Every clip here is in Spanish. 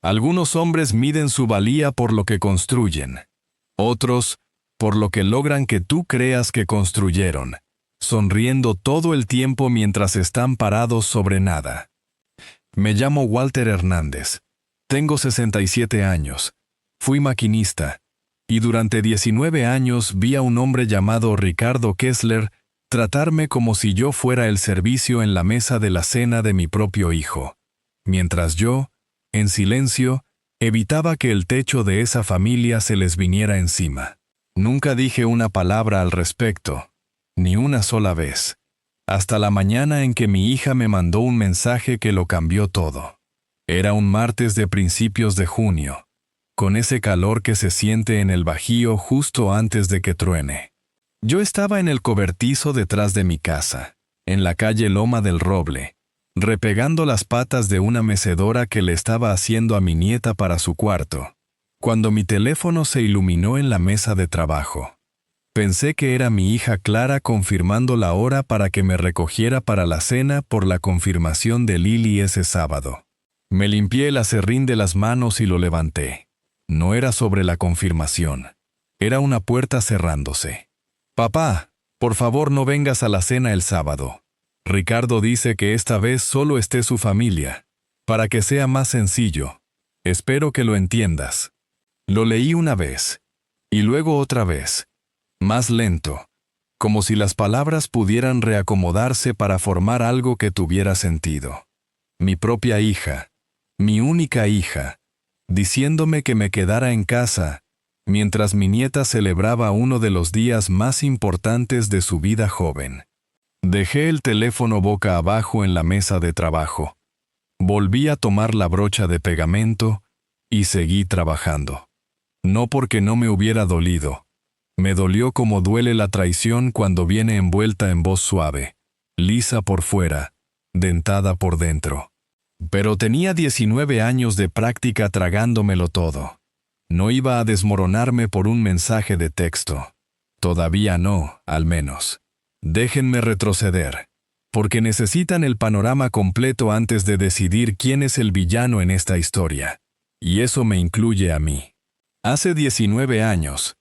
Algunos hombres miden su valía por lo que construyen. Otros, por lo que logran que tú creas que construyeron, sonriendo todo el tiempo mientras están parados sobre nada. Me llamo Walter Hernández. Tengo 67 años. Fui maquinista. Y durante 19 años vi a un hombre llamado Ricardo Kessler tratarme como si yo fuera el servicio en la mesa de la cena de mi propio hijo, mientras yo, en silencio, evitaba que el techo de esa familia se les viniera encima. Nunca dije una palabra al respecto, ni una sola vez, hasta la mañana en que mi hija me mandó un mensaje que lo cambió todo. Era un martes de principios de junio, con ese calor que se siente en el Bajío justo antes de que truene. Yo estaba en el cobertizo detrás de mi casa, en la calle Loma del Roble, repegando las patas de una mecedora que le estaba haciendo a mi nieta para su cuarto, cuando mi teléfono se iluminó en la mesa de trabajo. Pensé que era mi hija Clara confirmando la hora para que me recogiera para la cena por la confirmación de Lili ese sábado. Me limpié el aserrín de las manos y lo levanté. No era sobre la confirmación. Era una puerta cerrándose. «Papá, por favor no vengas a la cena el sábado. Ricardo dice que esta vez solo esté su familia, para que sea más sencillo. Espero que lo entiendas». Lo leí una vez, y luego otra vez, más lento, como si las palabras pudieran reacomodarse para formar algo que tuviera sentido. Mi propia hija, mi única hija, diciéndome que me quedara en casa, mientras mi nieta celebraba uno de los días más importantes de su vida joven. Dejé el teléfono boca abajo en la mesa de trabajo. Volví a tomar la brocha de pegamento y seguí trabajando. No porque no me hubiera dolido. Me dolió como duele la traición cuando viene envuelta en voz suave, lisa por fuera, dentada por dentro. Pero tenía 19 años de práctica tragándomelo todo. No iba a desmoronarme por un mensaje de texto. Todavía no, al menos. Déjenme retroceder, porque necesitan el panorama completo antes de decidir quién es el villano en esta historia. Y eso me incluye a mí. Hace 19 años,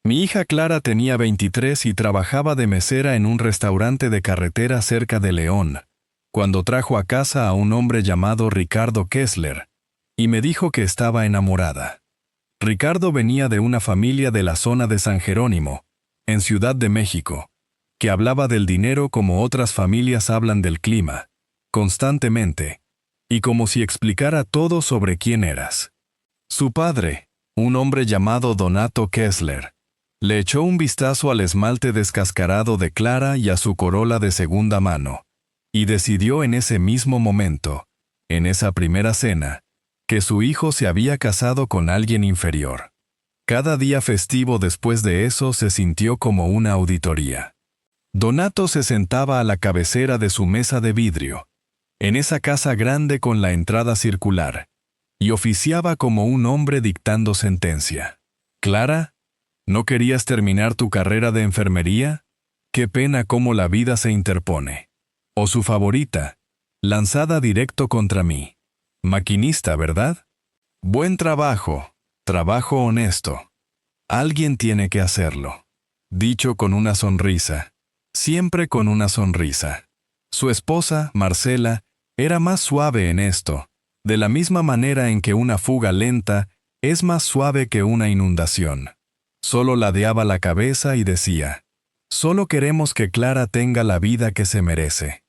mi hija Clara tenía 23 y trabajaba de mesera en un restaurante de carretera cerca de León, cuando trajo a casa a un hombre llamado Ricardo Kessler, y me dijo que estaba enamorada. Ricardo venía de una familia de la zona de San Jerónimo, en Ciudad de México, que hablaba del dinero como otras familias hablan del clima, constantemente, y como si explicara todo sobre quién eras. Su padre, un hombre llamado Donato Kessler, le echó un vistazo al esmalte descascarado de Clara y a su corola de segunda mano, y decidió en ese mismo momento, en esa primera cena, que su hijo se había casado con alguien inferior. Cada día festivo después de eso se sintió como una auditoría. Donato se sentaba a la cabecera de su mesa de vidrio, en esa casa grande con la entrada circular, y oficiaba como un hombre dictando sentencia. «Clara, ¿no querías terminar tu carrera de enfermería? Qué pena cómo la vida se interpone». O su favorita, lanzada directo contra mí. «Maquinista, ¿verdad? Buen trabajo, trabajo honesto. Alguien tiene que hacerlo». Dicho con una sonrisa, siempre con una sonrisa. Su esposa, Marcela, era más suave en esto, de la misma manera en que una fuga lenta es más suave que una inundación. Solo ladeaba la cabeza y decía, «Solo queremos que Clara tenga la vida que se merece».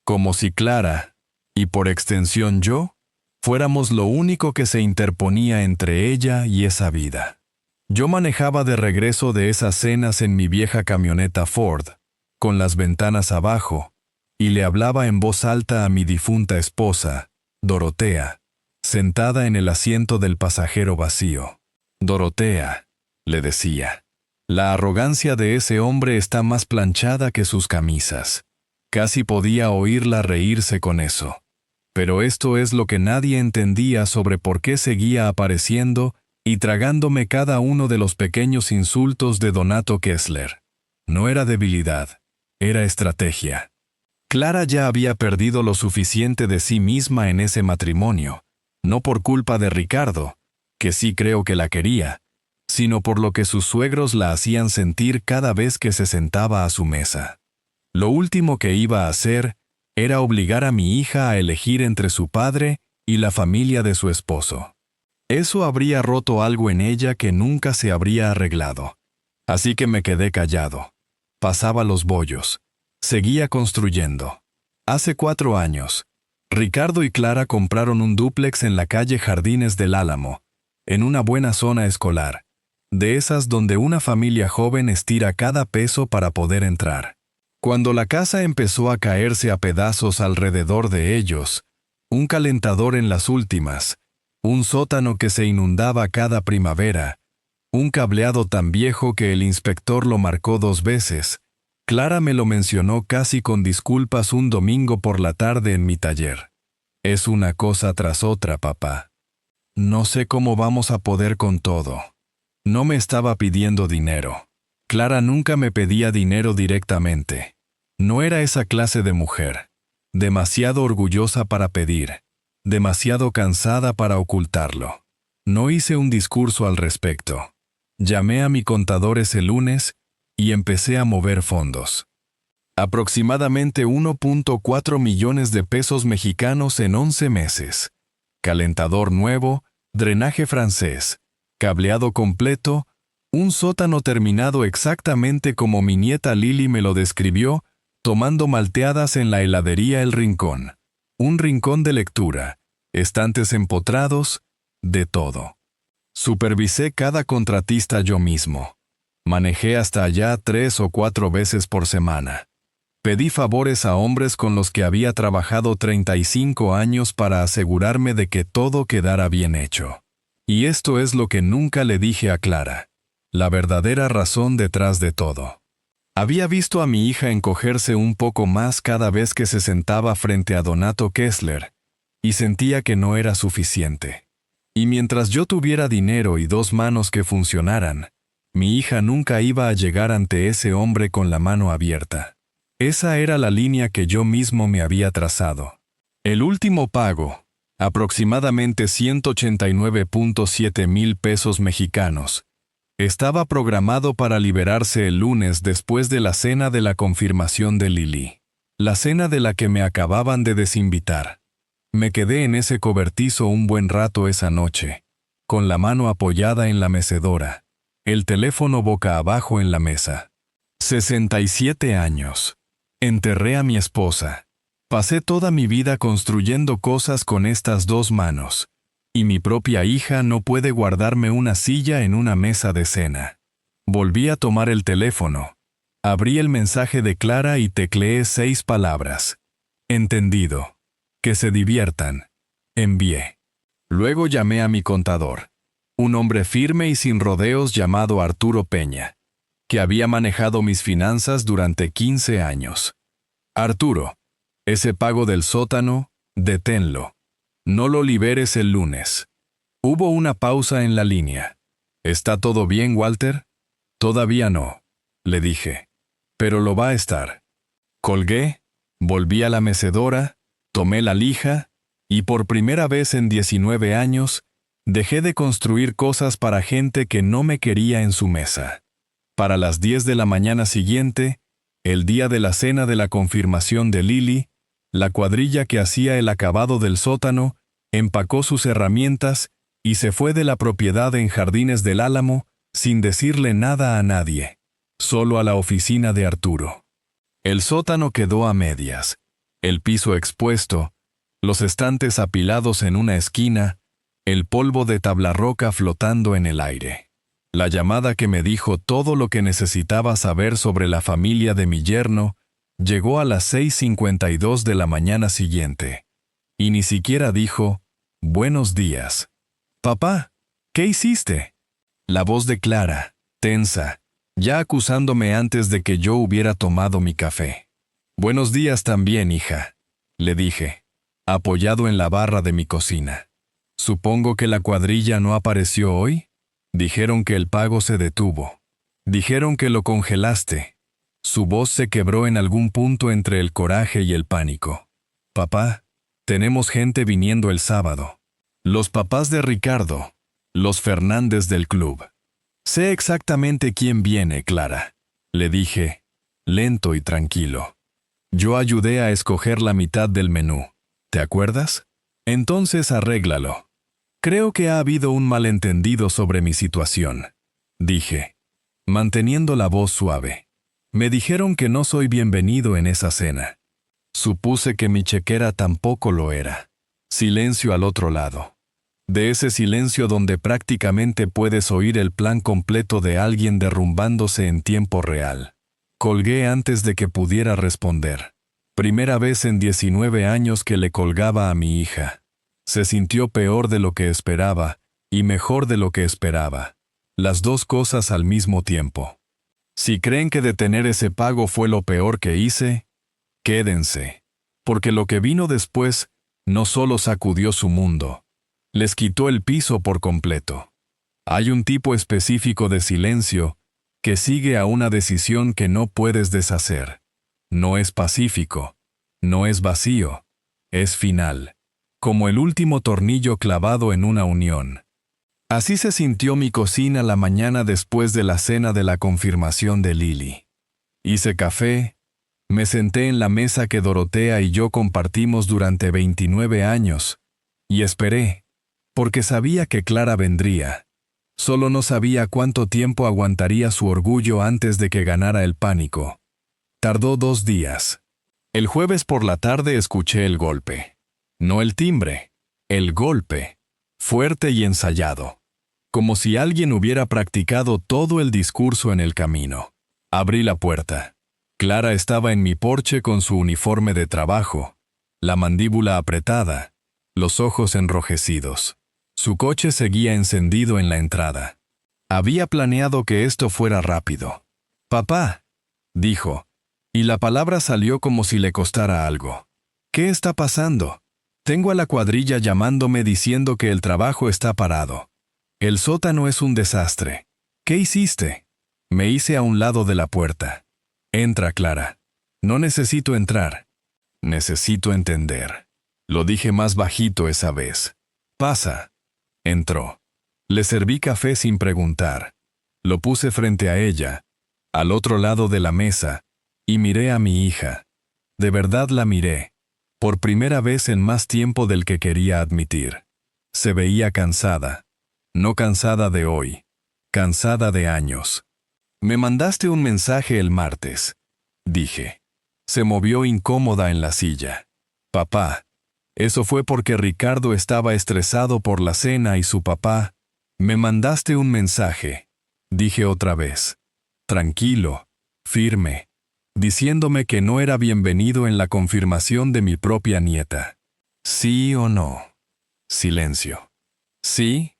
Como si Clara, y por extensión yo, fuéramos lo único que se interponía entre ella y esa vida. Yo manejaba de regreso de esas cenas en mi vieja camioneta Ford, con las ventanas abajo, y le hablaba en voz alta a mi difunta esposa, Dorotea, sentada en el asiento del pasajero vacío. «Dorotea», le decía, «la arrogancia de ese hombre está más planchada que sus camisas». Casi podía oírla reírse con eso. Pero esto es lo que nadie entendía sobre por qué seguía apareciendo y tragándome cada uno de los pequeños insultos de Donato Kessler. No era debilidad, era estrategia. Clara ya había perdido lo suficiente de sí misma en ese matrimonio, No por culpa de Ricardo, que sí creo que la quería, sino por lo que sus suegros la hacían sentir cada vez que se sentaba a su mesa. Lo último que iba a hacer era obligar a mi hija a elegir entre su padre y la familia de su esposo. Eso habría roto algo en ella que nunca se habría arreglado. Así que me quedé callado. Pasaba los bollos. Seguía construyendo. Hace 4 años, Ricardo y Clara compraron un dúplex en la calle Jardines del Álamo, en una buena zona escolar, de esas donde una familia joven estira cada peso para poder entrar. Cuando la casa empezó a caerse a pedazos alrededor de ellos, un calentador en las últimas, un sótano que se inundaba cada primavera, un cableado tan viejo que el inspector lo marcó 2 veces, Clara me lo mencionó casi con disculpas un domingo por la tarde en mi taller. Es una cosa tras otra, papá. No sé cómo vamos a poder con todo. No me estaba pidiendo dinero. Clara nunca me pedía dinero directamente. No era esa clase de mujer. Demasiado orgullosa para pedir. Demasiado cansada para ocultarlo. No hice un discurso al respecto. Llamé a mi contador ese lunes y empecé a mover fondos. Aproximadamente 1.4 millones de pesos mexicanos en 11 meses. Calentador nuevo, drenaje francés, cableado completo, un sótano terminado exactamente como mi nieta Lili me lo describió, tomando malteadas en la heladería El Rincón. Un rincón de lectura, estantes empotrados, de todo. Supervisé cada contratista yo mismo. Manejé hasta allá 3 o 4 veces por semana. Pedí favores a hombres con los que había trabajado 35 años para asegurarme de que todo quedara bien hecho. Y esto es lo que nunca le dije a Clara. La verdadera razón detrás de todo. Había visto a mi hija encogerse un poco más cada vez que se sentaba frente a Donato Kessler, y sentía que no era suficiente. Y mientras yo tuviera dinero y 2 manos que funcionaran, mi hija nunca iba a llegar ante ese hombre con la mano abierta. Esa era la línea que yo mismo me había trazado. El último pago, aproximadamente 189.7 mil pesos mexicanos, estaba programado para liberarse el lunes después de la cena de la confirmación de Lili. La cena de la que me acababan de desinvitar. Me quedé en ese cobertizo un buen rato esa noche, con la mano apoyada en la mecedora, el teléfono boca abajo en la mesa. 67 años. Enterré a mi esposa. Pasé toda mi vida construyendo cosas con estas 2 manos, y mi propia hija no puede guardarme una silla en una mesa de cena. Volví a tomar el teléfono. Abrí el mensaje de Clara y tecleé 6 palabras. Entendido. Que se diviertan. Envié. Luego llamé a mi contador, un hombre firme y sin rodeos llamado Arturo Peña, que había manejado mis finanzas durante 15 años. Arturo, ese pago del sótano, deténlo. No lo liberes el lunes. Hubo una pausa en la línea. ¿Está todo bien, Walter? Todavía no, le dije. Pero lo va a estar. Colgué, volví a la mecedora, tomé la lija, y por primera vez en 19 años, dejé de construir cosas para gente que no me quería en su mesa. Para las 10 de la mañana siguiente, el día de la cena de la confirmación de Lili, la cuadrilla que hacía el acabado del sótano empacó sus herramientas y se fue de la propiedad en Jardines del Álamo sin decirle nada a nadie, solo a la oficina de Arturo. El sótano quedó a medias, el piso expuesto, los estantes apilados en una esquina, el polvo de tablarroca flotando en el aire. La llamada que me dijo todo lo que necesitaba saber sobre la familia de mi yerno llegó a las 6:52 de la mañana siguiente. Y ni siquiera dijo, «Buenos días». «Papá, ¿qué hiciste?». La voz de Clara, tensa, ya acusándome antes de que yo hubiera tomado mi café. «Buenos días también, hija», le dije, apoyado en la barra de mi cocina. «Supongo que la cuadrilla no apareció hoy». Dijeron que el pago se detuvo. Dijeron que lo congelaste. Su voz se quebró en algún punto entre el coraje y el pánico. «Papá, tenemos gente viniendo el sábado». Los papás de Ricardo. Los Fernández del club. Sé exactamente quién viene, Clara. Le dije, lento y tranquilo. Yo ayudé a escoger la mitad del menú. ¿Te acuerdas? Entonces arréglalo. Creo que ha habido un malentendido sobre mi situación, dije, manteniendo la voz suave. Me dijeron que no soy bienvenido en esa cena. Supuse que mi chequera tampoco lo era. Silencio al otro lado. De ese silencio donde prácticamente puedes oír el plan completo de alguien derrumbándose en tiempo real. Colgué antes de que pudiera responder. Primera vez en 19 años que le colgaba a mi hija. Se sintió peor de lo que esperaba y mejor de lo que esperaba. Las dos cosas al mismo tiempo. Si creen que detener ese pago fue lo peor que hice, quédense. Porque lo que vino después no solo sacudió su mundo, les quitó el piso por completo. Hay un tipo específico de silencio que sigue a una decisión que no puedes deshacer. No es pacífico, no es vacío, es final. Como el último tornillo clavado en una unión. Así se sintió mi cocina la mañana después de la cena de la confirmación de Lily. Hice café, me senté en la mesa que Dorotea y yo compartimos durante 29 años, y esperé, porque sabía que Clara vendría. Solo no sabía cuánto tiempo aguantaría su orgullo antes de que ganara el pánico. Tardó 2 días. El jueves por la tarde escuché el golpe. No el timbre, el golpe, fuerte y ensayado. Como si alguien hubiera practicado todo el discurso en el camino. Abrí la puerta. Clara estaba en mi porche con su uniforme de trabajo, la mandíbula apretada, los ojos enrojecidos. Su coche seguía encendido en la entrada. Había planeado que esto fuera rápido. «Papá», dijo, y la palabra salió como si le costara algo. «¿Qué está pasando? Tengo a la cuadrilla llamándome diciendo que el trabajo está parado. El sótano es un desastre. ¿Qué hiciste?» Me hice a un lado de la puerta. «Entra, Clara. No necesito entrar. Necesito entender». Lo dije más bajito esa vez. «Pasa». Entró. Le serví café sin preguntar. Lo puse frente a ella, al otro lado de la mesa, y miré a mi hija. De verdad la miré. Por primera vez en más tiempo del que quería admitir. Se veía cansada. No cansada de hoy. Cansada de años. «Me mandaste un mensaje el martes», dije. Se movió incómoda en la silla. «Papá, eso fue porque Ricardo estaba estresado por la cena y su papá». «Me mandaste un mensaje», dije otra vez. Tranquilo, firme, diciéndome que no era bienvenido en la confirmación de mi propia nieta. ¿Sí o no? Silencio. «Sí»,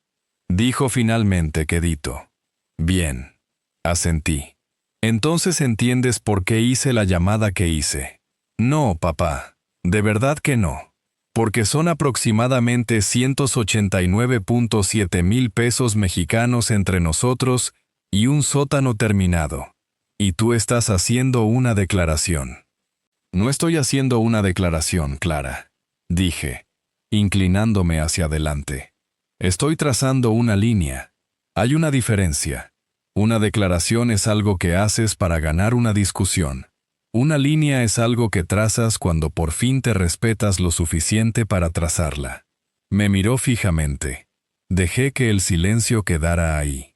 dijo finalmente quedito. «Bien», asentí. «Entonces entiendes por qué hice la llamada que hice». «No, papá, de verdad que no. Porque son aproximadamente 189.7 mil pesos mexicanos entre nosotros y un sótano terminado. Y tú estás haciendo una declaración». «No estoy haciendo una declaración, Clara», dije, inclinándome hacia adelante. «Estoy trazando una línea. Hay una diferencia. Una declaración es algo que haces para ganar una discusión. Una línea es algo que trazas cuando por fin te respetas lo suficiente para trazarla». Me miró fijamente. Dejé que el silencio quedara ahí.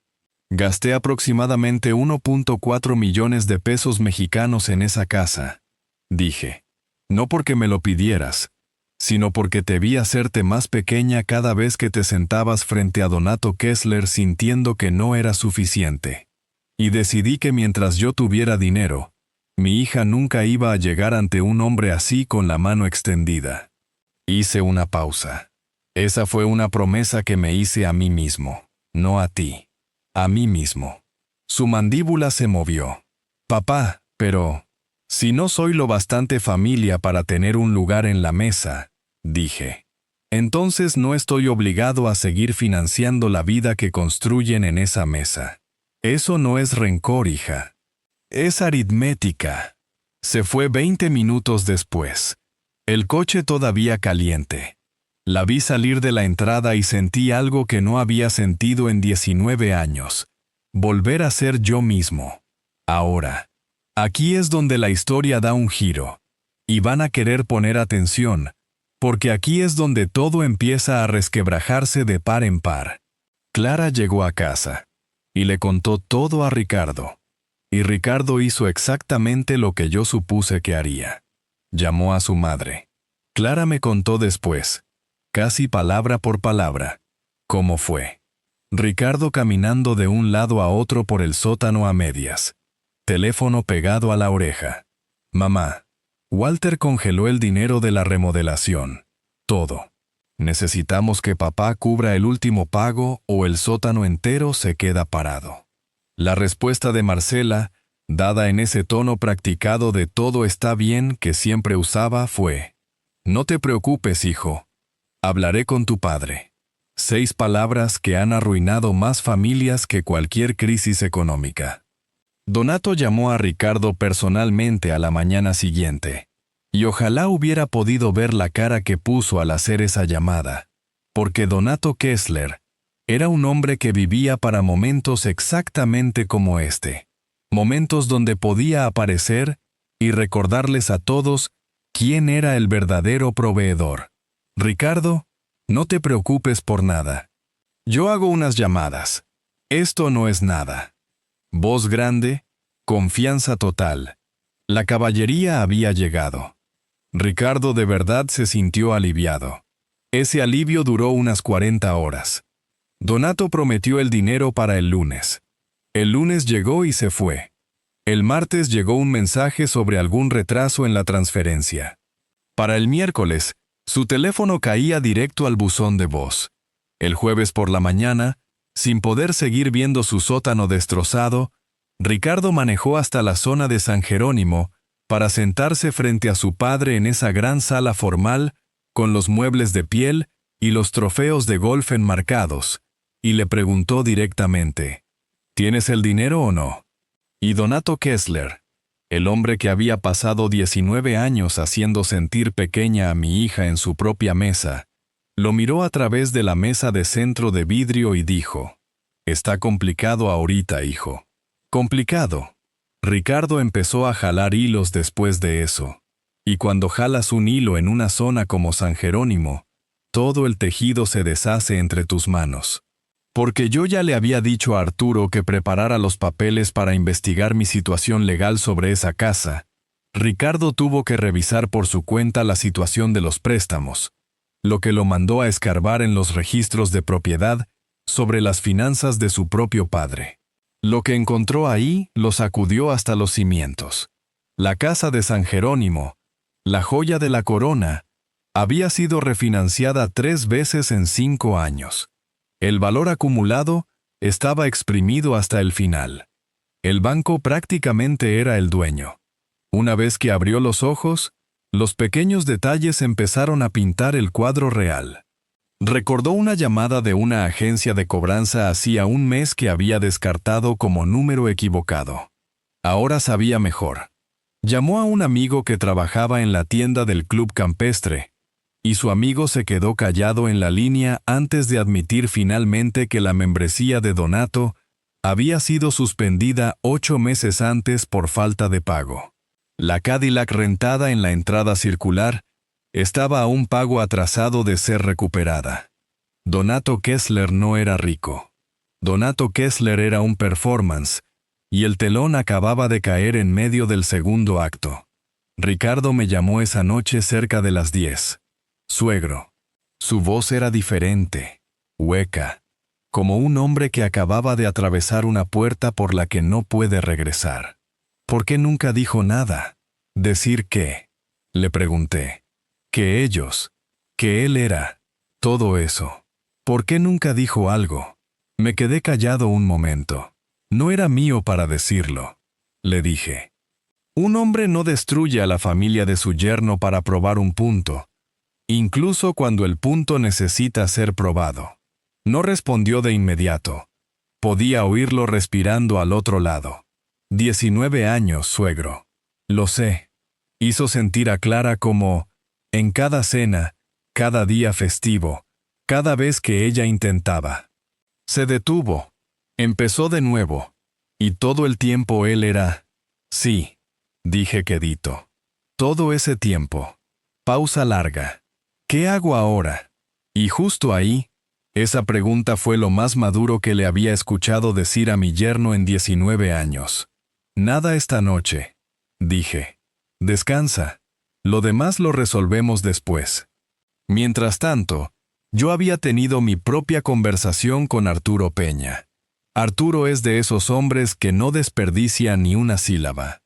«Gasté aproximadamente 1.4 millones de pesos mexicanos en esa casa», dije. «No porque me lo pidieras, sino porque te vi hacerte más pequeña cada vez que te sentabas frente a Donato Kessler sintiendo que no era suficiente. Y decidí que mientras yo tuviera dinero, mi hija nunca iba a llegar ante un hombre así con la mano extendida». Hice una pausa. Esa fue una promesa que me hice a mí mismo, no a ti. A mí mismo. Su mandíbula se movió. «Papá, pero si no soy lo bastante familia para tener un lugar en la mesa», dije, «entonces no estoy obligado a seguir financiando la vida que construyen en esa mesa. Eso no es rencor, hija. Es aritmética». Se fue 20 minutos después. El coche todavía caliente. La vi salir de la entrada y sentí algo que no había sentido en 19 años. Volver a ser yo mismo. Ahora. Aquí es donde la historia da un giro. Y van a querer poner atención, porque aquí es donde todo empieza a resquebrajarse de par en par. Clara llegó a casa y le contó todo a Ricardo. Y Ricardo hizo exactamente lo que yo supuse que haría. Llamó a su madre. Clara me contó después, casi palabra por palabra, cómo fue. Ricardo caminando de un lado a otro por el sótano a medias. Teléfono pegado a la oreja. Mamá, Walter congeló el dinero de la remodelación. Todo. Necesitamos que papá cubra el último pago o el sótano entero se queda parado. La respuesta de Marcela, dada en ese tono practicado de todo está bien que siempre usaba, fue: no te preocupes, hijo. Hablaré con tu padre. 6 palabras que han arruinado más familias que cualquier crisis económica. Donato llamó a Ricardo personalmente a la mañana siguiente. Y ojalá hubiera podido ver la cara que puso al hacer esa llamada. Porque Donato Kessler era un hombre que vivía para momentos exactamente como este. Momentos donde podía aparecer y recordarles a todos quién era el verdadero proveedor. Ricardo, no te preocupes por nada. Yo hago unas llamadas. Esto no es nada. Voz grande, confianza total. La caballería había llegado. Ricardo de verdad se sintió aliviado. Ese alivio duró unas 40 horas. Donato prometió el dinero para el lunes. El lunes llegó y se fue. El martes llegó un mensaje sobre algún retraso en la transferencia. Para el miércoles, su teléfono caía directo al buzón de voz. El jueves por la mañana, sin poder seguir viendo su sótano destrozado, Ricardo manejó hasta la zona de San Jerónimo para sentarse frente a su padre en esa gran sala formal, con los muebles de piel y los trofeos de golf enmarcados, y le preguntó directamente: ¿tienes el dinero o no? Y Donato Kessler, el hombre que había pasado 19 años haciendo sentir pequeña a mi hija en su propia mesa, lo miró a través de la mesa de centro de vidrio y dijo: está complicado ahorita, hijo. Complicado. Ricardo empezó a jalar hilos después de eso. Y cuando jalas un hilo en una zona como San Jerónimo, todo el tejido se deshace entre tus manos. Porque yo ya le había dicho a Arturo que preparara los papeles para investigar mi situación legal sobre esa casa. Ricardo tuvo que revisar por su cuenta la situación de los préstamos, lo que lo mandó a escarbar en los registros de propiedad sobre las finanzas de su propio padre. Lo que encontró ahí lo sacudió hasta los cimientos. La casa de San Jerónimo, la joya de la corona, había sido refinanciada 3 veces en 5 años. El valor acumulado estaba exprimido hasta el final. El banco prácticamente era el dueño. Una vez que abrió los ojos, los pequeños detalles empezaron a pintar el cuadro real. Recordó una llamada de una agencia de cobranza hacía un mes que había descartado como número equivocado. Ahora sabía mejor. Llamó a un amigo que trabajaba en la tienda del club campestre, y su amigo se quedó callado en la línea antes de admitir finalmente que la membresía de Donato había sido suspendida 8 meses antes por falta de pago. La Cadillac rentada en la entrada circular estaba a un pago atrasado de ser recuperada. Donato Kessler no era rico. Donato Kessler era un performance, y el telón acababa de caer en medio del segundo acto. Ricardo me llamó esa noche cerca de las 10. Suegro. Su voz era diferente, hueca, como un hombre que acababa de atravesar una puerta por la que no puede regresar. ¿Por qué nunca dijo nada? ¿Decir qué? Le pregunté. Que ellos, que él era, todo eso. ¿Por qué nunca dijo algo? Me quedé callado un momento. No era mío para decirlo. Le dije. Un hombre no destruye a la familia de su yerno para probar un punto, incluso cuando el punto necesita ser probado. No respondió de inmediato. Podía oírlo respirando al otro lado. 19 años, suegro. Lo sé. Hizo sentir a Clara como, en cada cena, cada día festivo, cada vez que ella intentaba. Se detuvo. Empezó de nuevo. Y todo el tiempo él era... Sí, dije quedito. Todo ese tiempo. Pausa larga. ¿Qué hago ahora? Y justo ahí, esa pregunta fue lo más maduro que le había escuchado decir a mi yerno en 19 años. Nada esta noche, dije. Descansa. Lo demás lo resolvemos después. Mientras tanto, yo había tenido mi propia conversación con Arturo Peña. Arturo es de esos hombres que no desperdicia ni una sílaba.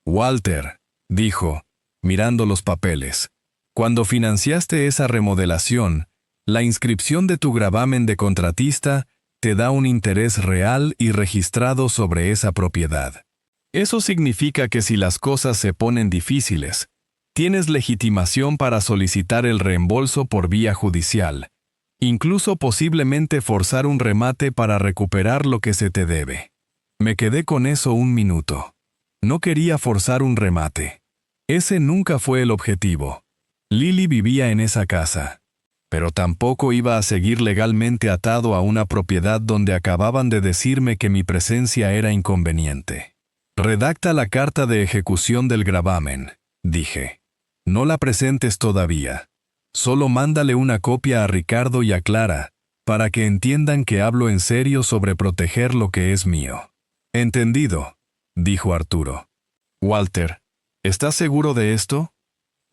Walter, dijo, mirando los papeles, cuando financiaste esa remodelación, la inscripción de tu gravamen de contratista te da un interés real y registrado sobre esa propiedad. Eso significa que si las cosas se ponen difíciles, tienes legitimación para solicitar el reembolso por vía judicial, incluso posiblemente forzar un remate para recuperar lo que se te debe. Me quedé con eso un minuto. No quería forzar un remate. Ese nunca fue el objetivo. Lily vivía en esa casa. Pero tampoco iba a seguir legalmente atado a una propiedad donde acababan de decirme que mi presencia era inconveniente. Redacta la carta de ejecución del gravamen, dije. No la presentes todavía. Solo mándale una copia a Ricardo y a Clara, para que entiendan que hablo en serio sobre proteger lo que es mío. Entendido, dijo Arturo. Walter, ¿estás seguro de esto?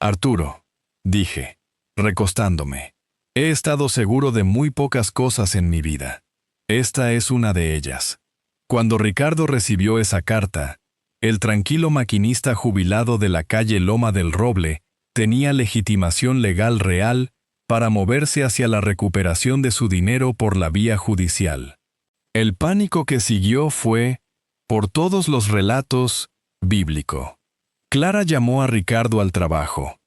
Arturo, dije, recostándome. He estado seguro de muy pocas cosas en mi vida. Esta es una de ellas. Cuando Ricardo recibió esa carta, el tranquilo maquinista jubilado de la calle Loma del Roble tenía legitimación legal real para moverse hacia la recuperación de su dinero por la vía judicial. El pánico que siguió fue, por todos los relatos, bíblico. Clara llamó a Ricardo al trabajo.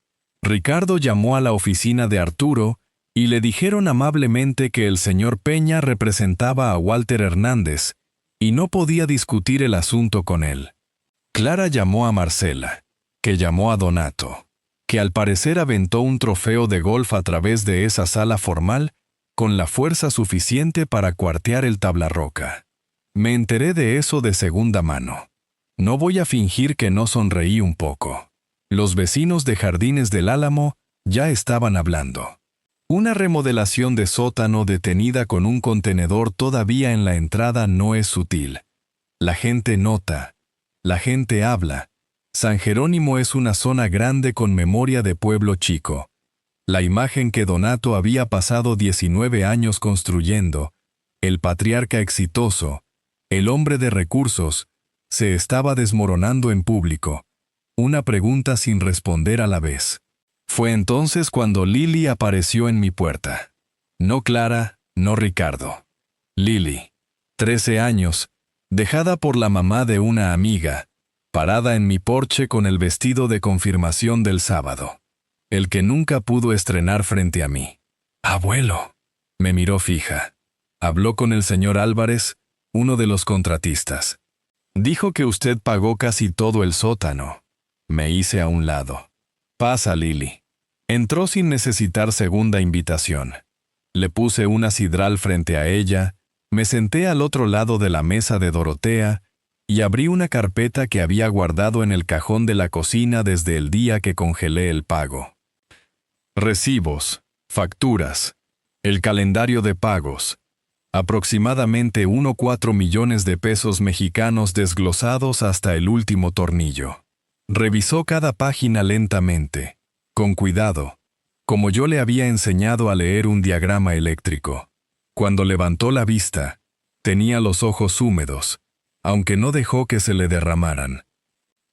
Ricardo llamó a la oficina de Arturo y le dijeron amablemente que el señor Peña representaba a Walter Hernández y no podía discutir el asunto con él. Clara llamó a Marcela, que llamó a Donato, que al parecer aventó un trofeo de golf a través de esa sala formal con la fuerza suficiente para cuartear el tablarroca. Me enteré de eso de segunda mano. No voy a fingir que no sonreí un poco. Los vecinos de Jardines del Álamo ya estaban hablando. Una remodelación de sótano detenida con un contenedor todavía en la entrada no es sutil. La gente nota, la gente habla. San Jerónimo es una zona grande con memoria de pueblo chico. La imagen que Donato había pasado 19 años construyendo, el patriarca exitoso, el hombre de recursos, se estaba desmoronando en público. Una pregunta sin responder a la vez. Fue entonces cuando Lily apareció en mi puerta. No Clara, no Ricardo. Lily, 13 años, dejada por la mamá de una amiga, parada en mi porche con el vestido de confirmación del sábado, el que nunca pudo estrenar frente a mí. «Abuelo», me miró fija. Habló con el señor Álvarez, uno de los contratistas. Dijo que usted pagó casi todo el sótano. Me hice a un lado. «Pasa, Lily». Entró sin necesitar segunda invitación. Le puse una sidral frente a ella, me senté al otro lado de la mesa de Dorotea y abrí una carpeta que había guardado en el cajón de la cocina desde el día que congelé el pago. Recibos, facturas, el calendario de pagos, aproximadamente 1,4 millones de pesos mexicanos desglosados hasta el último tornillo. Revisó cada página lentamente, con cuidado, como yo le había enseñado a leer un diagrama eléctrico. Cuando levantó la vista, tenía los ojos húmedos, aunque no dejó que se le derramaran.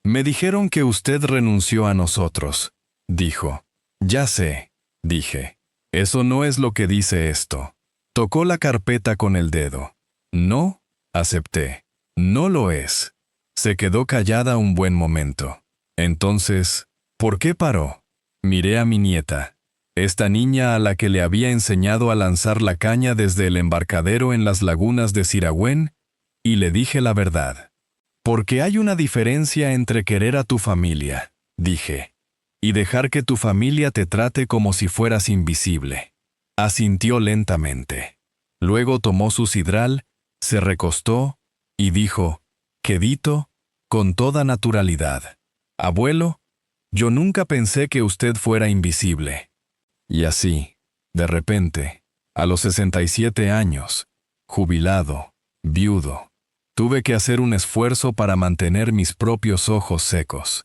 «Me dijeron que usted renunció a nosotros», dijo. «Ya sé», dije. «Eso no es lo que dice esto». Tocó la carpeta con el dedo. «No», acepté. «No lo es». Se quedó callada un buen momento. Entonces, ¿por qué paró? Miré a mi nieta, esta niña a la que le había enseñado a lanzar la caña desde el embarcadero en las lagunas de Siragüen, y le dije la verdad. «Porque hay una diferencia entre querer a tu familia», dije, y dejar que tu familia te trate como si fueras invisible. Asintió lentamente. Luego tomó su sidral, se recostó y dijo, quedito, con toda naturalidad: abuelo, yo nunca pensé que usted fuera invisible. Y así, de repente, a los 67 años, jubilado, viudo, tuve que hacer un esfuerzo para mantener mis propios ojos secos.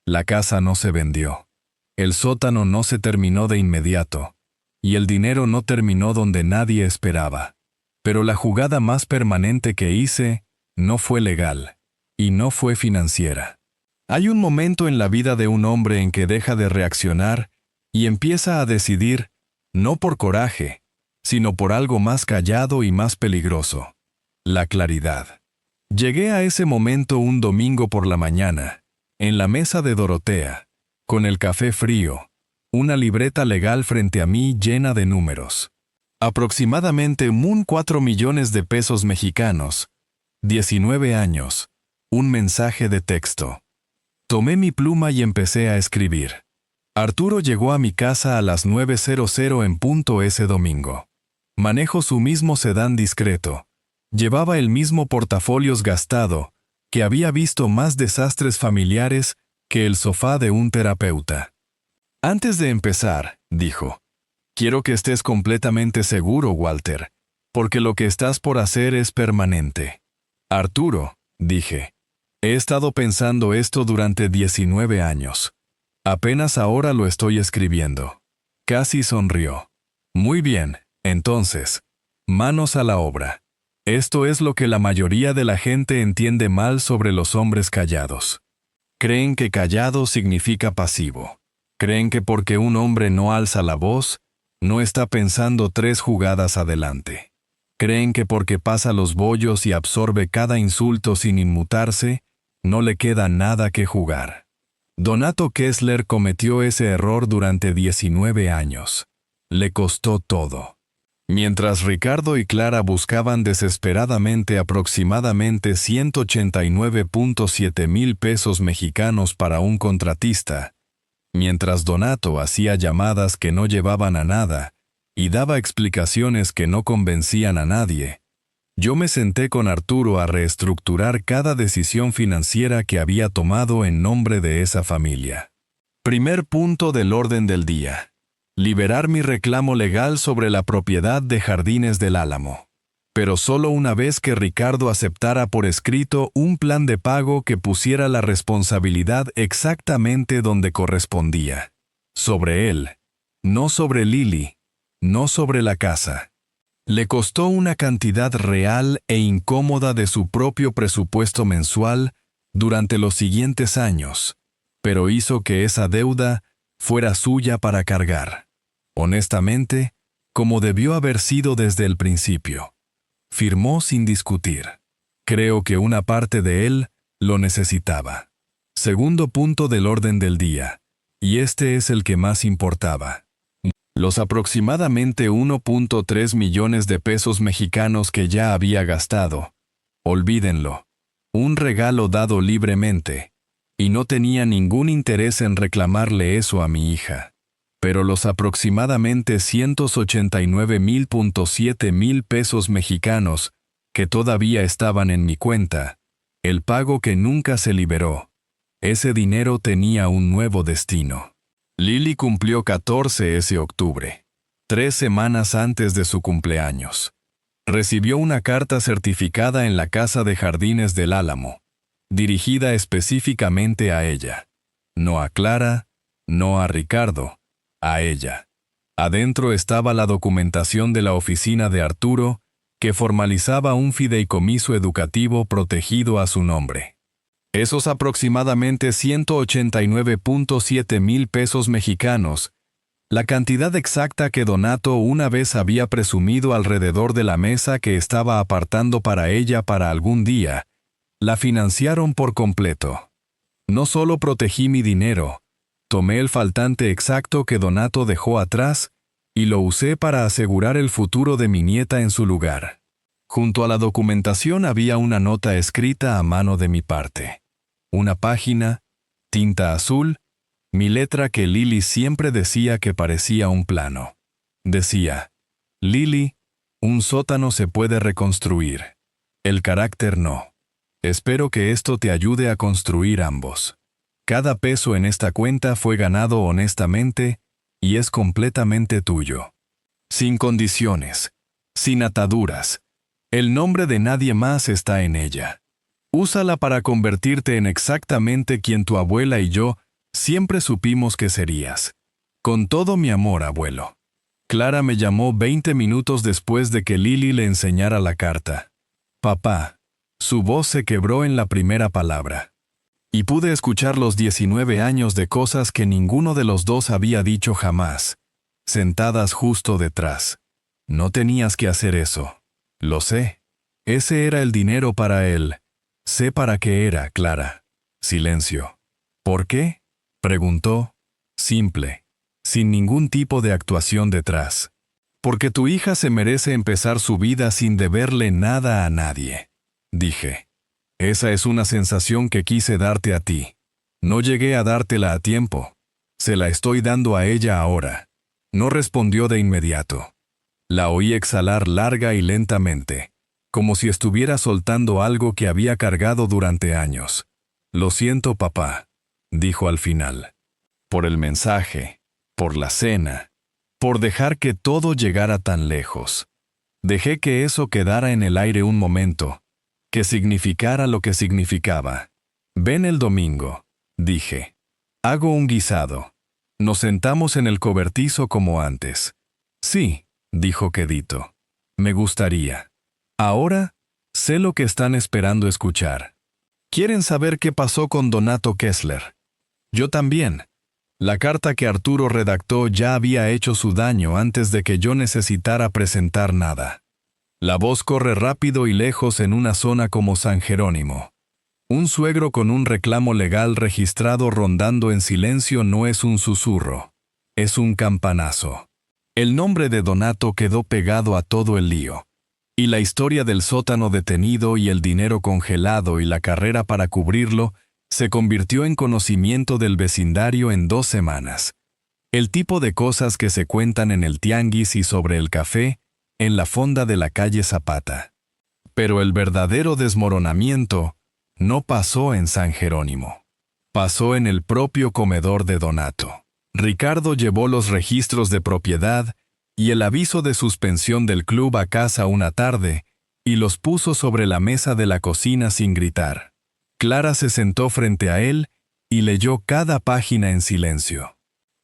La casa no se vendió. El sótano no se terminó de inmediato. Y el dinero no terminó donde nadie esperaba. Pero la jugada más permanente que hice no fue legal. Y no fue financiera. Hay un momento en la vida de un hombre en que deja de reaccionar y empieza a decidir, no por coraje, sino por algo más callado y más peligroso: la claridad. Llegué a ese momento un domingo por la mañana, en la mesa de Dorotea, con el café frío, una libreta legal frente a mí llena de números. Aproximadamente 4 millones de pesos mexicanos, 19 años, un mensaje de texto. Tomé mi pluma y empecé a escribir. Arturo llegó a mi casa a las 9:00 en punto ese domingo. Manejo su mismo sedán discreto. Llevaba el mismo portafolios gastado, que había visto más desastres familiares que el sofá de un terapeuta. Antes de empezar, dijo, quiero que estés completamente seguro, Walter, porque lo que estás por hacer es permanente. Arturo, dije, he estado pensando esto durante 19 años. Apenas ahora lo estoy escribiendo. Casi sonrió. Muy bien, entonces, manos a la obra. Esto es lo que la mayoría de la gente entiende mal sobre los hombres callados. Creen que callado significa pasivo. Creen que porque un hombre no alza la voz, no está pensando 3 jugadas adelante. Creen que porque pasa los bollos y absorbe cada insulto sin inmutarse, no le queda nada que jugar. Donato Kessler cometió ese error durante 19 años. Le costó todo. Mientras Ricardo y Clara buscaban desesperadamente aproximadamente 189.7 mil pesos mexicanos para un contratista, mientras Donato hacía llamadas que no llevaban a nada y daba explicaciones que no convencían a nadie, yo me senté con Arturo a reestructurar cada decisión financiera que había tomado en nombre de esa familia. Primer punto del orden del día: liberar mi reclamo legal sobre la propiedad de Jardines del Álamo. Pero solo una vez que Ricardo aceptara por escrito un plan de pago que pusiera la responsabilidad exactamente donde correspondía. Sobre él, no sobre Lily, no sobre la casa. Le costó una cantidad real e incómoda de su propio presupuesto mensual durante los siguientes años, pero hizo que esa deuda fuera suya para cargar. Honestamente, como debió haber sido desde el principio. Firmó sin discutir. Creo que una parte de él lo necesitaba. Segundo punto del orden del día, y este es el que más importaba. Los aproximadamente 1.3 millones de pesos mexicanos que ya había gastado. Olvídenlo. Un regalo dado libremente. Y no tenía ningún interés en reclamarle eso a mi hija. Pero los aproximadamente 189.7 mil pesos mexicanos que todavía estaban en mi cuenta, el pago que nunca se liberó, ese dinero tenía un nuevo destino. Lily cumplió 14 ese octubre, 3 semanas antes de su cumpleaños. Recibió una carta certificada en la Casa de Jardines del Álamo, dirigida específicamente a ella. No a Clara, no a Ricardo, a ella. Adentro estaba la documentación de la oficina de Arturo, que formalizaba un fideicomiso educativo protegido a su nombre. Esos aproximadamente 189.7 mil pesos mexicanos, la cantidad exacta que Donato una vez había presumido alrededor de la mesa que estaba apartando para ella para algún día, la financiaron por completo. No solo protegí mi dinero, tomé el faltante exacto que Donato dejó atrás y lo usé para asegurar el futuro de mi nieta en su lugar. Junto a la documentación había una nota escrita a mano de mi parte. Una página, tinta azul, Mi letra que Lily siempre decía que parecía un plano. Decía, Lily, un sótano se puede reconstruir. El carácter no. Espero que esto te ayude a construir ambos. Cada peso en esta cuenta fue ganado honestamente y es completamente tuyo. Sin condiciones, sin ataduras. El nombre de nadie más está en ella. Úsala para convertirte en exactamente quien tu abuela y yo siempre supimos que serías. Con todo mi amor, abuelo. Clara me llamó 20 minutos después de que Lily le enseñara la carta. Papá. Su voz se quebró en la primera palabra. Y pude escuchar los 19 años de cosas que ninguno de los dos había dicho jamás, sentadas justo detrás. No tenías que hacer eso. Lo sé. Ese era el dinero para él. Sé para qué era, Clara. Silencio. ¿Por qué? Preguntó. Simple. Sin ningún tipo de actuación detrás. Porque tu hija se merece empezar su vida sin deberle nada a nadie. Dije. Esa es una sensación que quise darte a ti. No llegué a dártela a tiempo. Se la estoy dando a ella ahora. No respondió de inmediato. La oí exhalar larga y lentamente, como si estuviera soltando algo que había cargado durante años. Lo siento, papá, dijo al final. Por el mensaje, por la cena, por dejar que todo llegara tan lejos. Dejé que eso quedara en el aire un momento, que significara lo que significaba. Ven el domingo, dije. Hago un guisado. Nos sentamos en el cobertizo como antes. Sí, dijo quedito. Me gustaría. Ahora, sé lo que están esperando escuchar. ¿Quieren saber qué pasó con Donato Kessler? Yo también. La carta que Arturo redactó ya había hecho su daño antes de que yo necesitara presentar nada. La voz corre rápido y lejos en una zona como San Jerónimo. Un suegro con un reclamo legal registrado rondando en silencio no es un susurro, es un campanazo. El nombre de Donato quedó pegado a todo el lío. Y la historia del sótano detenido y el dinero congelado y la carrera para cubrirlo se convirtió en conocimiento del vecindario en 2 semanas. El tipo de cosas que se cuentan en el tianguis y sobre el café, en la fonda de la calle Zapata. Pero el verdadero desmoronamiento no pasó en San Jerónimo. Pasó en el propio comedor de Donato. Ricardo llevó los registros de propiedad y el aviso de suspensión del club a casa una tarde y los puso sobre la mesa de la cocina sin gritar. Clara se sentó frente a él y leyó cada página en silencio.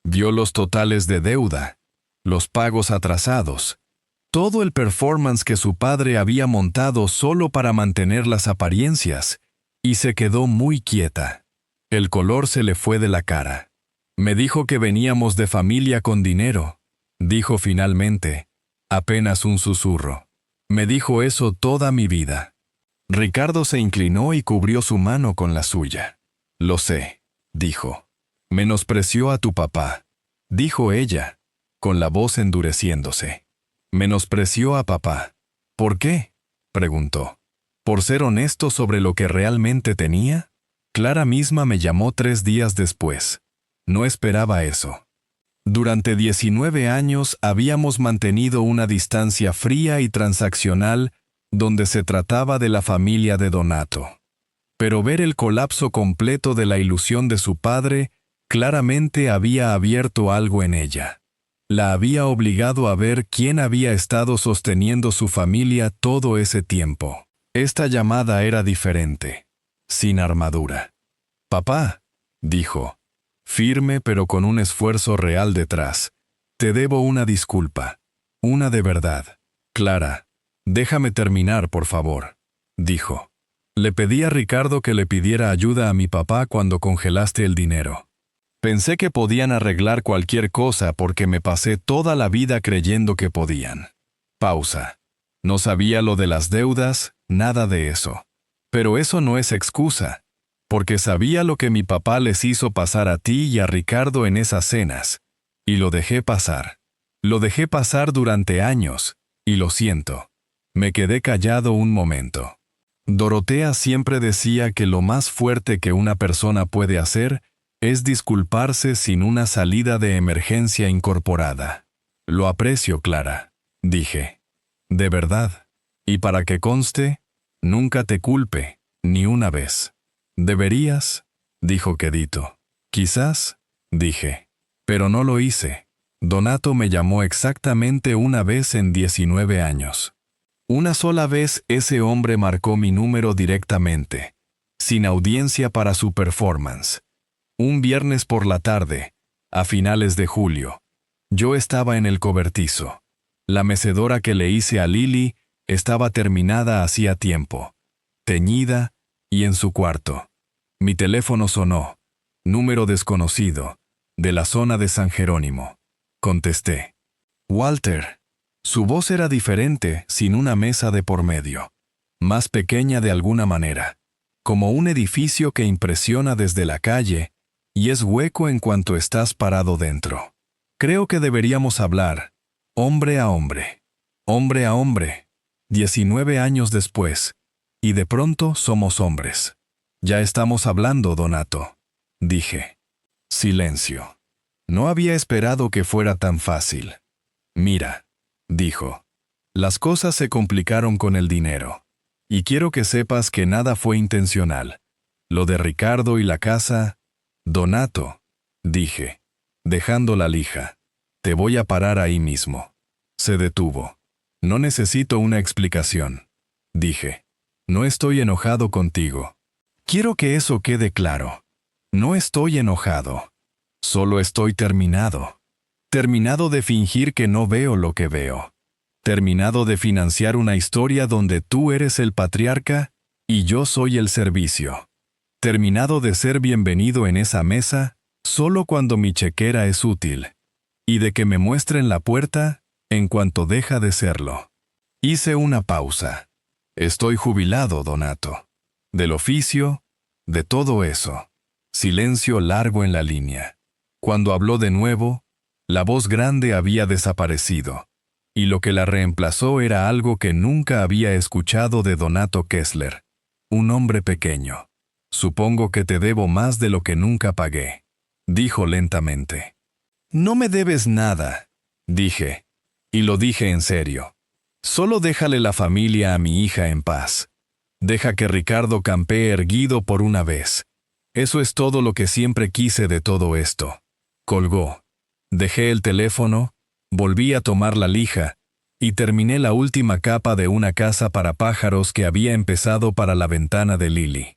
Vio los totales de deuda, los pagos atrasados, todo el performance que su padre había montado solo para mantener las apariencias, y se quedó muy quieta. El color se le fue de la cara. Me dijo que veníamos de familia con dinero, dijo finalmente, apenas un susurro. Me dijo eso toda mi vida. Ricardo se inclinó y cubrió su mano con la suya. Lo sé, dijo. Menospreció a tu papá, dijo ella, con la voz endureciéndose. Menospreció a papá. ¿Por qué? Preguntó. ¿Por ser honesto sobre lo que realmente tenía? Clara misma me llamó 3 días después. No esperaba eso. Durante 19 años habíamos mantenido una distancia fría y transaccional donde se trataba de la familia de Donato. Pero ver el colapso completo de la ilusión de su padre claramente había abierto algo en ella. La había obligado a ver quién había estado sosteniendo su familia todo ese tiempo. Esta llamada era diferente, sin armadura. «Papá», dijo, firme pero con un esfuerzo real detrás, «te debo una disculpa, una de verdad. Clara, déjame terminar, por favor», dijo. «Le pedí a Ricardo que le pidiera ayuda a mi papá cuando congelaste el dinero. Pensé que podían arreglar cualquier cosa porque me pasé toda la vida creyendo que podían». Pausa. No sabía lo de las deudas, nada de eso. Pero eso no es excusa, porque sabía lo que mi papá les hizo pasar a ti y a Ricardo en esas cenas, y lo dejé pasar. Lo dejé pasar durante años, y lo siento. Me quedé callado un momento. Dorotea siempre decía que lo más fuerte que una persona puede hacer Es disculparse sin una salida de emergencia incorporada. Lo aprecio, Clara, dije. De verdad. Y para que conste, nunca te culpe, ni una vez. Deberías, dijo quedito. Quizás, dije. Pero no lo hice. Donato me llamó exactamente una vez en 19 años. Una sola vez ese hombre marcó mi número directamente, sin audiencia para su performance. Un viernes por la tarde, a finales de julio. Yo estaba en el cobertizo. La mecedora que le hice a Lily estaba terminada hacía tiempo, teñida y en su cuarto. Mi teléfono sonó. Número desconocido, de la zona de San Jerónimo. Contesté. Walter. Su voz era diferente, sin una mesa de por medio. Más pequeña de alguna manera. Como un edificio que impresiona desde la calle, y es hueco en cuanto estás parado dentro. Creo que deberíamos hablar, hombre a hombre. Hombre a hombre. 19 años después, y de pronto somos hombres. Ya estamos hablando, Donato, dije. Silencio. No había esperado que fuera tan fácil. Mira, dijo. Las cosas se complicaron con el dinero. Y quiero que sepas que nada fue intencional. Lo de Ricardo y la casa... Donato, dije, dejando la lija. Te voy a parar ahí mismo. Se detuvo. No necesito una explicación. Dije. No estoy enojado contigo. Quiero que eso quede claro. No estoy enojado. Solo estoy terminado. Terminado de fingir que no veo lo que veo. Terminado de financiar una historia donde tú eres el patriarca y yo soy el servicio. Terminado de ser bienvenido en esa mesa solo cuando mi chequera es útil. Y de que me muestren la puerta en cuanto deja de serlo. Hice una pausa. Estoy jubilado, Donato. Del oficio, de todo eso. Silencio largo en la línea. Cuando habló de nuevo, la voz grande había desaparecido, y lo que la reemplazó era algo que nunca había escuchado de Donato Kessler. Un hombre pequeño. Supongo que te debo más de lo que nunca pagué, dijo lentamente. No me debes nada, dije, y lo dije en serio. Solo déjale la familia a mi hija en paz. Deja que Ricardo campee erguido por una vez. Eso es todo lo que siempre quise de todo esto. Colgó. Dejé el teléfono, volví a tomar la lija, y terminé la última capa de una casa para pájaros que había empezado para la ventana de Lily.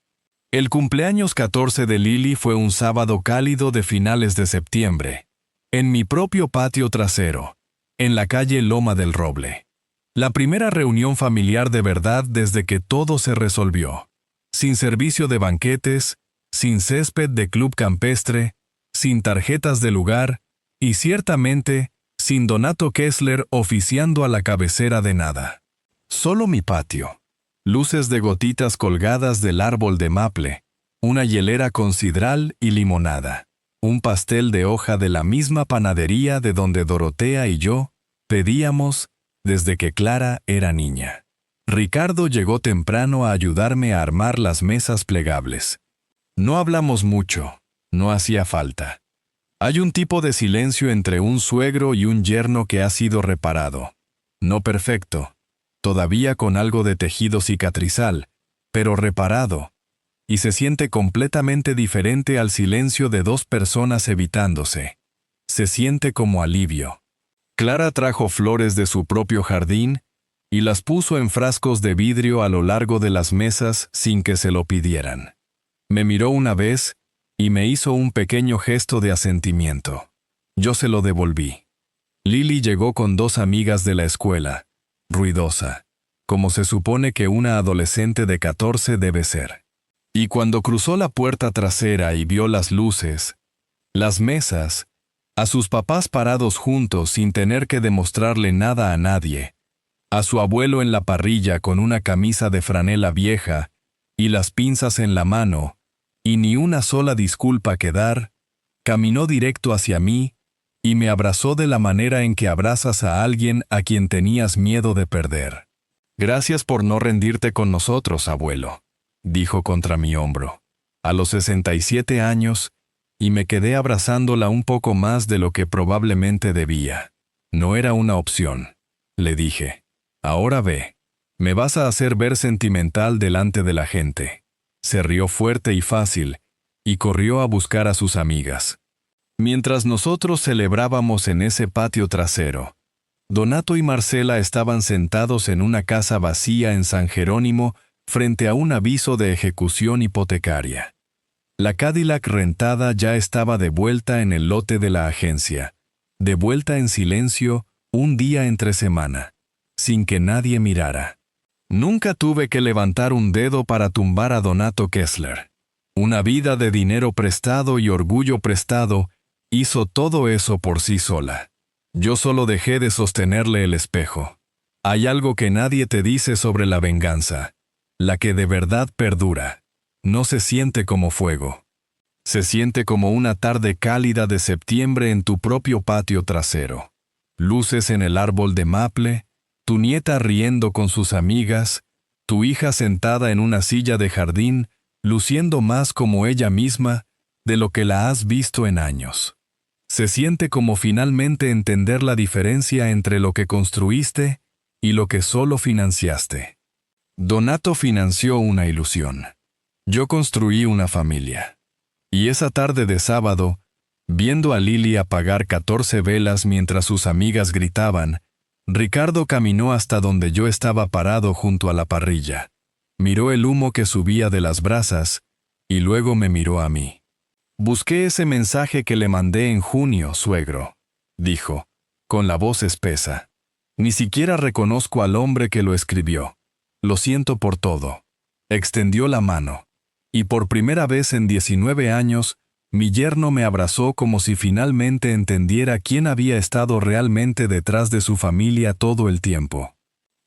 El cumpleaños 14 de Lily fue un sábado cálido de finales de septiembre, en mi propio patio trasero, en la calle Loma del Roble. La primera reunión familiar de verdad desde que todo se resolvió. Sin servicio de banquetes, sin césped de club campestre, sin tarjetas de lugar, y ciertamente, sin Donato Kessler oficiando a la cabecera de nada. Solo mi patio. Luces de gotitas colgadas del árbol de maple, una hielera con sidral y limonada, un pastel de hoja de la misma panadería de donde Dorotea y yo pedíamos desde que Clara era niña. Ricardo llegó temprano a ayudarme a armar las mesas plegables. No hablamos mucho, no hacía falta. Hay un tipo de silencio entre un suegro y un yerno que ha sido reparado. No perfecto, todavía con algo de tejido cicatrizal, pero reparado, y se siente completamente diferente al silencio de dos personas evitándose. Se siente como alivio. Clara trajo flores de su propio jardín y las puso en frascos de vidrio a lo largo de las mesas sin que se lo pidieran. Me miró una vez y me hizo un pequeño gesto de asentimiento. Yo se lo devolví. Lily llegó con dos amigas de la escuela, ruidosa, como se supone que una adolescente de 14 debe ser. Y cuando cruzó la puerta trasera y vio las luces, las mesas, a sus papás parados juntos sin tener que demostrarle nada a nadie, a su abuelo en la parrilla con una camisa de franela vieja y las pinzas en la mano, y ni una sola disculpa que dar, caminó directo hacia mí y me abrazó de la manera en que abrazas a alguien a quien tenías miedo de perder. Gracias por no rendirte con nosotros, abuelo, dijo contra mi hombro. A los 67 años, y me quedé abrazándola un poco más de lo que probablemente debía. No era una opción. Le dije, ahora ve. Me vas a hacer ver sentimental delante de la gente. Se rió fuerte y fácil, y corrió a buscar a sus amigas. Mientras nosotros celebrábamos en ese patio trasero, Donato y Marcela estaban sentados en una casa vacía en San Jerónimo frente a un aviso de ejecución hipotecaria. La Cadillac rentada ya estaba de vuelta en el lote de la agencia, de vuelta en silencio, un día entre semana, sin que nadie mirara. Nunca tuve que levantar un dedo para tumbar a Donato Kessler. Una vida de dinero prestado y orgullo prestado hizo todo eso por sí sola. Yo solo dejé de sostenerle el espejo. Hay algo que nadie te dice sobre la venganza, la que de verdad perdura. No se siente como fuego. Se siente como una tarde cálida de septiembre en tu propio patio trasero. Luces en el árbol de maple, tu nieta riendo con sus amigas, tu hija sentada en una silla de jardín, luciendo más como ella misma de lo que la has visto en años. Se siente como finalmente entender la diferencia entre lo que construiste y lo que solo financiaste. Donato financió una ilusión. Yo construí una familia. Y esa tarde de sábado, viendo a Lili apagar 14 velas mientras sus amigas gritaban, Ricardo caminó hasta donde yo estaba parado junto a la parrilla. Miró el humo que subía de las brasas y luego me miró a mí. Busqué ese mensaje que le mandé en junio, suegro, dijo, con la voz espesa. Ni siquiera reconozco al hombre que lo escribió. Lo siento por todo. Extendió la mano. Y por primera vez en 19 años, mi yerno me abrazó como si finalmente entendiera quién había estado realmente detrás de su familia todo el tiempo.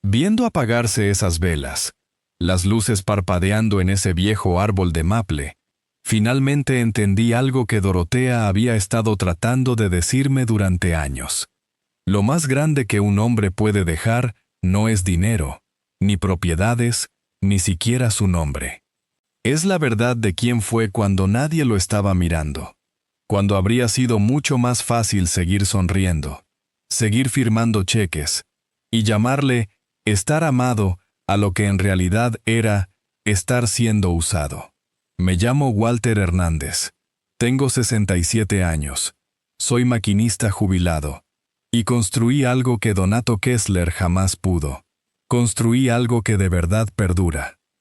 Viendo apagarse esas velas, las luces parpadeando en ese viejo árbol de maple, finalmente entendí algo que Dorotea había estado tratando de decirme durante años. Lo más grande que un hombre puede dejar no es dinero, ni propiedades, ni siquiera su nombre. Es la verdad de quién fue cuando nadie lo estaba mirando, cuando habría sido mucho más fácil seguir sonriendo, seguir firmando cheques, y llamarle estar amado a lo que en realidad era estar siendo usado. Me llamo Walter Hernández. Tengo 67 años. Soy maquinista jubilado. Y construí algo que Donato Kessler jamás pudo. Construí algo que de verdad perdura.